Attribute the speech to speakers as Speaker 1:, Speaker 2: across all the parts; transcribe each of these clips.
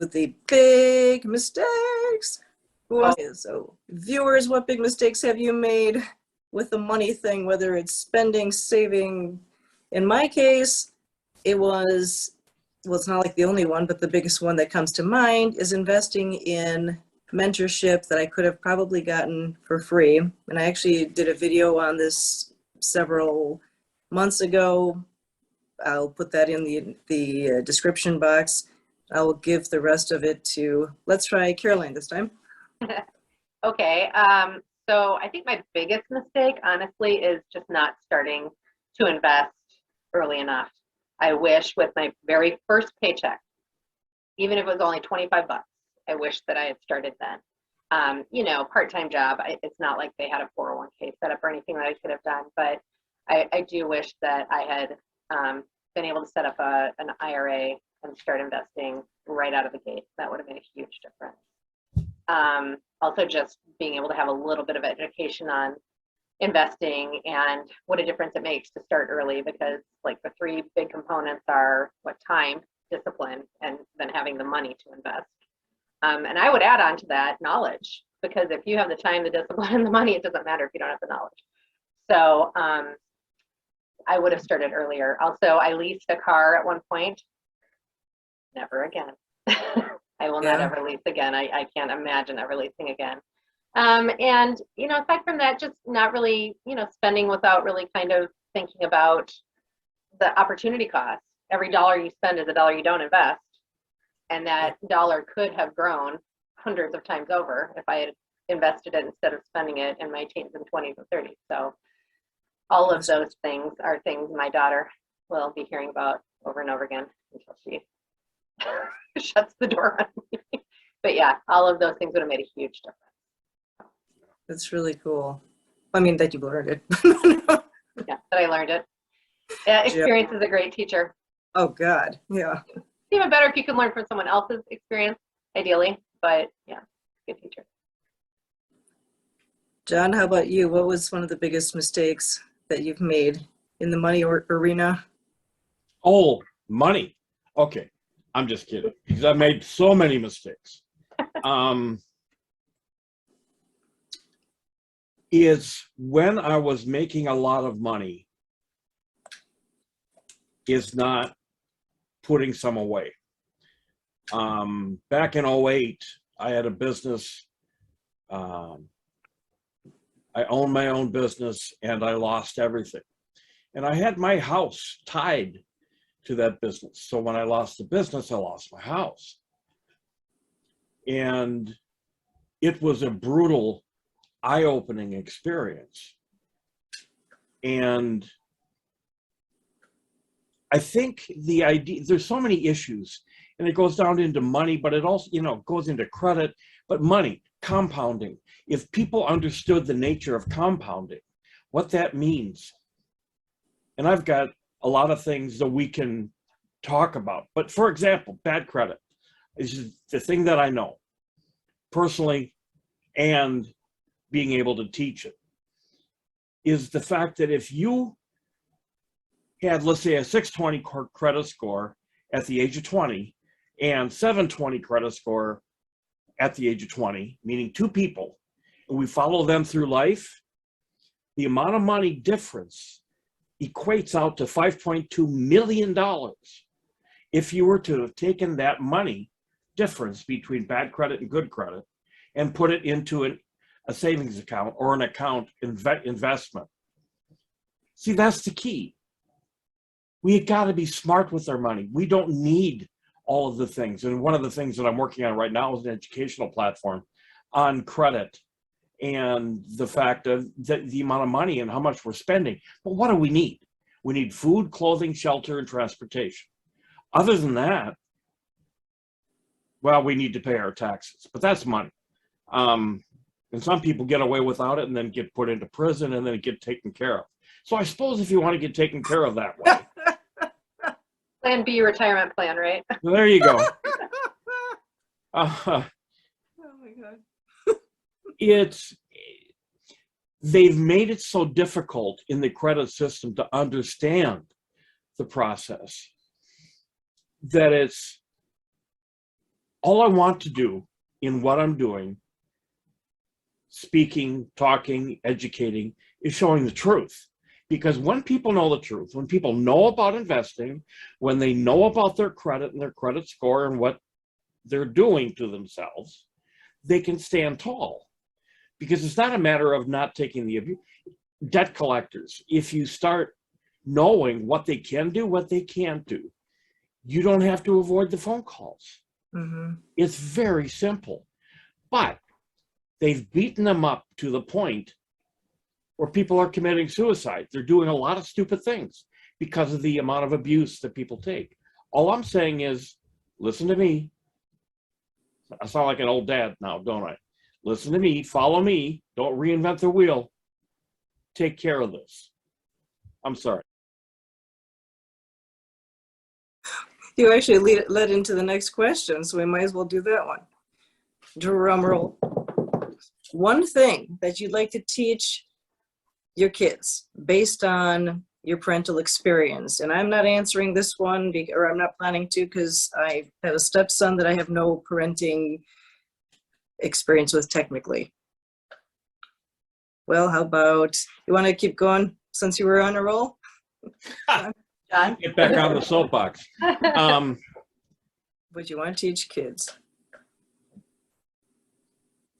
Speaker 1: with the big mistakes.
Speaker 2: Oh.
Speaker 1: So, viewers, what big mistakes have you made with the money thing, whether it's spending, saving? In my case, it was, well, it's not like the only one, but the biggest one that comes to mind is investing in mentorship that I could have probably gotten for free. And I actually did a video on this several months ago. I'll put that in the description box. I will give the rest of it to, let's try Caroline this time.
Speaker 2: Okay, so I think my biggest mistake, honestly, is just not starting to invest early enough. I wish with my very first paycheck, even if it was only 25 bucks, I wish that I had started then. You know, part-time job, it's not like they had a 401k set up or anything that I could have done, but I do wish that I had been able to set up an IRA and start investing right out of the gate. That would have made a huge difference. Also just being able to have a little bit of education on investing and what a difference it makes to start early, because like the three big components are what: time, discipline, and then having the money to invest. And I would add on to that knowledge, because if you have the time, the discipline, and the money, it doesn't matter if you don't have the knowledge. So I would have started earlier. Also, I leased a car at one point. Never again. I will not ever lease again. I can't imagine ever leasing again. And, you know, aside from that, just not really, you know, spending without really kind of thinking about the opportunity cost. Every dollar you spend is a dollar you don't invest. And that dollar could have grown hundreds of times over if I had invested it instead of spending it in my teens and 20s and 30s. So all of those things are things my daughter will be hearing about over and over again until she shuts the door on me. But yeah, all of those things would have made a huge difference.
Speaker 1: That's really cool. I mean, that you learned it.
Speaker 2: Yeah, that I learned it. Yeah, experience is a great teacher.
Speaker 1: Oh God, yeah.
Speaker 2: It's even better if you can learn from someone else's experience, ideally. But yeah, good teacher.
Speaker 1: John, how about you? What was one of the biggest mistakes that you've made in the money arena?
Speaker 3: Oh, money. Okay, I'm just kidding, because I've made so many mistakes. Is when I was making a lot of money is not putting some away. Back in 08, I had a business. I owned my own business and I lost everything. And I had my house tied to that business. So when I lost the business, I lost my house. And it was a brutal, eye-opening experience. And I think the idea, there's so many issues, and it goes down into money, but it also, you know, goes into credit, but money, compounding. If people understood the nature of compounding, what that means, and I've got a lot of things that we can talk about, but for example, bad credit is the thing that I know personally, and being able to teach it, is the fact that if you had, let's say, a 620 credit score at the age of 20 and 720 credit score at the age of 20, meaning two people, and we follow them through life, the amount of money difference equates out to $5.2 million. If you were to have taken that money difference between bad credit and good credit and put it into a savings account or an account investment. See, that's the key. We got to be smart with our money. We don't need all of the things. And one of the things that I'm working on right now is an educational platform on credit and the fact of the amount of money and how much we're spending. But what do we need? We need food, clothing, shelter, and transportation. Other than that, well, we need to pay our taxes, but that's money. And some people get away without it and then get put into prison and then get taken care of. So I suppose if you want to get taken care of that way.
Speaker 2: Plan B retirement plan, right?
Speaker 3: Well, there you go.
Speaker 1: Oh my God.
Speaker 3: They've made it so difficult in the credit system to understand the process that it's All I want to do in what I'm doing, speaking, talking, educating, is showing the truth. Because when people know the truth, when people know about investing, when they know about their credit and their credit score and what they're doing to themselves, they can stand tall. Because it's not a matter of not taking the abuse. Debt collectors, if you start knowing what they can do, what they can't do, you don't have to avoid the phone calls. It's very simple. But they've beaten them up to the point where people are committing suicide. They're doing a lot of stupid things because of the amount of abuse that people take. All I'm saying is, listen to me. I sound like an old dad now, don't I? Listen to me, follow me, don't reinvent the wheel. Take care of this. I'm sorry.
Speaker 1: You actually led into the next question, so we might as well do that one. Drum roll. One thing that you'd like to teach your kids based on your parental experience. And I'm not answering this one, or I'm not planning to, because I have a stepson that I have no parenting experience with technically. Well, how about, you want to keep going since you were on a roll?
Speaker 2: John?
Speaker 3: Get back on the soapbox.
Speaker 1: What you want to teach kids?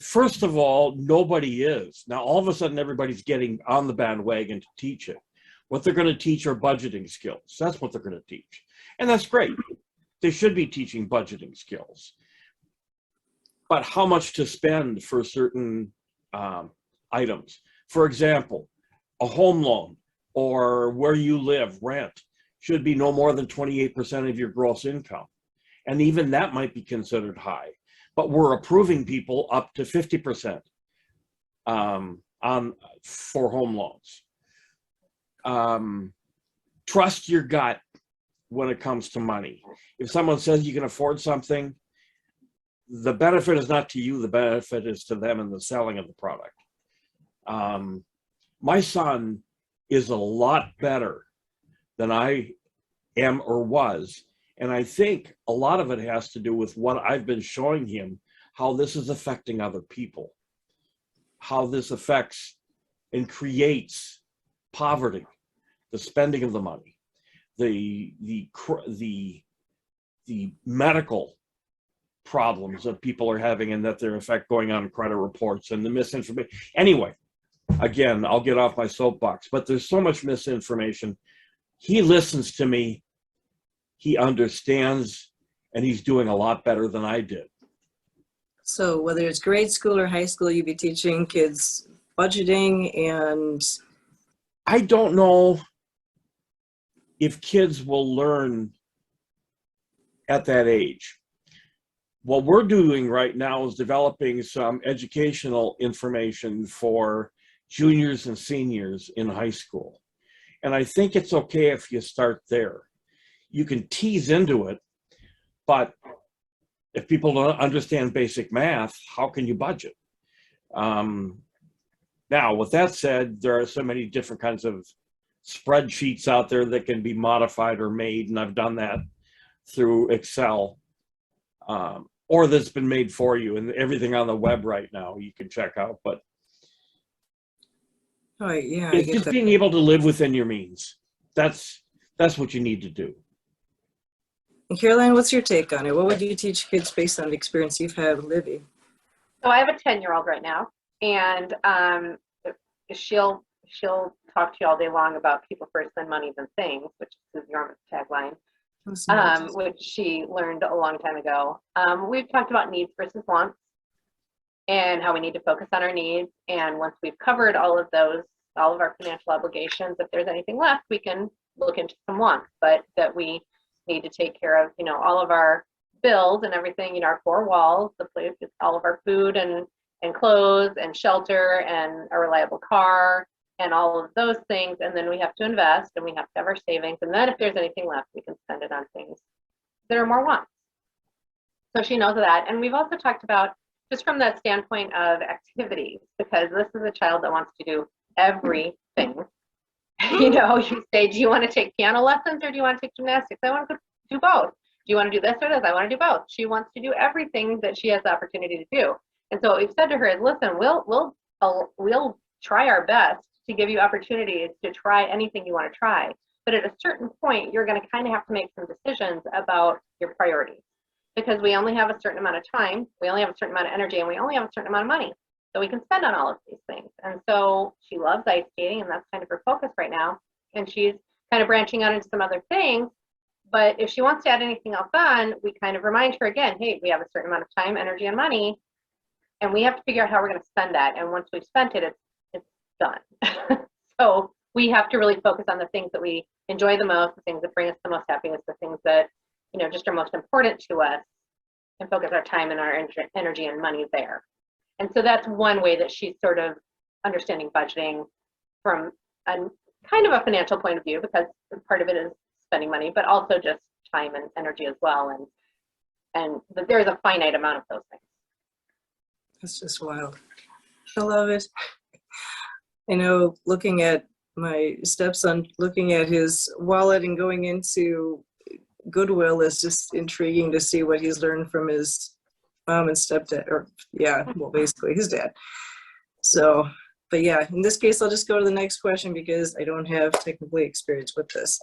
Speaker 3: First of all, nobody is. Now, all of a sudden, everybody's getting on the bandwagon to teach it. What they're going to teach are budgeting skills. That's what they're going to teach. And that's great. They should be teaching budgeting skills. But how much to spend for certain items? For example, a home loan or where you live, rent, should be no more than 28% of your gross income. And even that might be considered high. But we're approving people up to 50% for home loans. Trust your gut when it comes to money. If someone says you can afford something, the benefit is not to you, the benefit is to them in the selling of the product. My son is a lot better than I am or was. And I think a lot of it has to do with what I've been showing him, how this is affecting other people, how this affects and creates poverty, the spending of the money, the medical problems that people are having and that their effect going on credit reports and the misinformation. Anyway, again, I'll get off my soapbox, but there's so much misinformation. He listens to me. He understands, and he's doing a lot better than I did.
Speaker 1: So whether it's grade school or high school, you'd be teaching kids budgeting and...
Speaker 3: I don't know if kids will learn at that age. What we're doing right now is developing some educational information for juniors and seniors in high school. And I think it's okay if you start there. You can tease into it, but if people don't understand basic math, how can you budget? Now, with that said, there are so many different kinds of spreadsheets out there that can be modified or made, and I've done that through Excel, or that's been made for you, and everything on the web right now you can check out. But
Speaker 1: oh, yeah,
Speaker 3: it's just being able to live within your means. That's what you need to do.
Speaker 1: And Caroline, what's your take on it? What would you teach kids based on the experience you've had with Livy?
Speaker 2: So I have a 10-year-old right now, and she'll talk to you all day long about people first, then money, then things, which is your tagline, which she learned a long time ago. We've talked about needs versus wants and how we need to focus on our needs. And once we've covered all of those, all of our financial obligations, if there's anything left, we can look into some wants, but that we need to take care of, all of our bills and everything, our 4 walls, the place, all of our food and clothes and shelter and a reliable car and all of those things. And then we have to invest and we have to have our savings. And then if there's anything left, we can spend it on things that are more wants. So she knows that. And we've also talked about, just from that standpoint of activities, because this is a child that wants to do everything. You say, do you want to take piano lessons or do you want to take gymnastics? I want to do both. you want to do this or this? I want to do both. She wants to do everything that she has the opportunity to do. And so what we've said to her is, listen, we'll try our best to give you opportunities to try anything you want to try. But at a certain point, you're going to kind of have to make some decisions about your priorities, because we only have a certain amount of time, we only have a certain amount of energy, and we only have a certain amount of money that we can spend on all of these things. And so she loves ice skating, and that's kind of her focus right now. And she's kind of branching out into some other things. But if she wants to add anything else on, we kind of remind her again, hey, we have a certain amount of time, energy, and money, and we have to figure out how we're going to spend that. And once we've spent it, it's done. So we have to really focus on the things that we enjoy the most, the things that bring us the most happiness, the things that, you know, just are most important to us, and focus our time and our energy and money there. And so that's one way that she's sort of understanding budgeting from a kind of a financial point of view, because part of it is spending money, but also just time and energy as well. And there's a finite amount of those things.
Speaker 1: That's just wild. I love it. I know, looking at my stepson, looking at his wallet and going into Goodwill is just intriguing to see what he's learned from his mom and stepdad, or well, basically his dad. So, but yeah, in this case, I'll just go to the next question because I don't have technically experience with this.